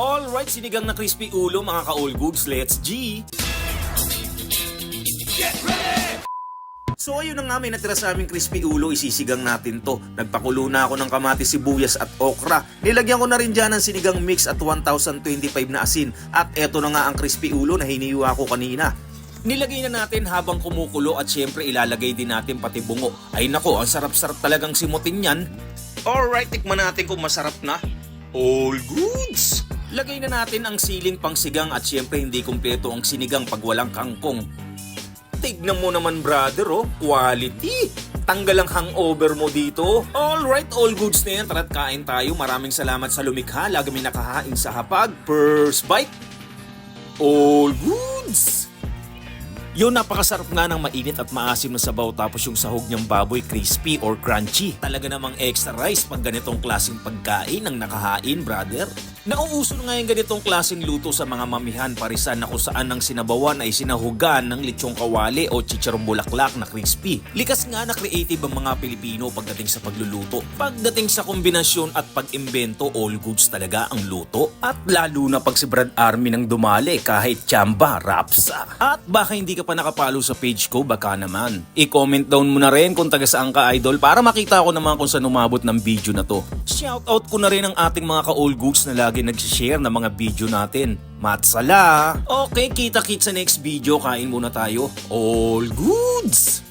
Alright, sinigang na crispy ulo mga ka-all goods, let's G! Get ready! So ayun na nga, may natira sa aming crispy ulo, isisigang natin to. Nagpakulo na ako ng kamatis, sibuyas at okra. Nilagyan ko na rin dyan ng sinigang mix at 1025 na asin. At eto na nga ang crispy ulo na hiniwa ko kanina. Nilagay na natin habang kumukulo at syempre ilalagay din natin pati bungo. Ay nako, ang sarap-sarap talagang simutin yan. Alright, tikman natin kung masarap na. All goods! Lagay na natin ang siling pangsigang at syempre hindi kumpleto ang sinigang pag walang kangkong. Tignan mo naman brother, oh, quality! Tanggal ang hangover mo dito. Alright, all goods na yan. Tara't kain tayo. Maraming salamat sa lumikha. Lagi may nakahain sa hapag. First bite. All goods! Yun, napakasarap nga ng mainit at maasim na sabaw tapos yung sahog niyang baboy crispy or crunchy. Talaga namang extra rice pag ganitong klaseng pagkain ang nakahain, brother. Nauuso na ngayon ganitong klaseng luto sa mga mamihan parisan na kung saan ang sinabawan ay sinahugan ng lechong kawali o chicharong bulaklak na crispy. Likas nga na creative ang mga Pilipino pagdating sa pagluluto. Pagdating sa kombinasyon at pag-imbento, all goods talaga ang luto. At lalo na pag si Brad Army nang dumali kahit tsamba, rapsa. At baka hindi ka pa nakapalo sa page ko, baka naman. I-comment down mo na rin kung taga saan ka idol para makita ko naman kung saan umabot ng video na to. Shoutout ko na rin ang ating mga ka-all goods na lagi nag-share ng mga video natin. Matsala! Okay, kita-kits sa next video. Kain muna tayo. All goods!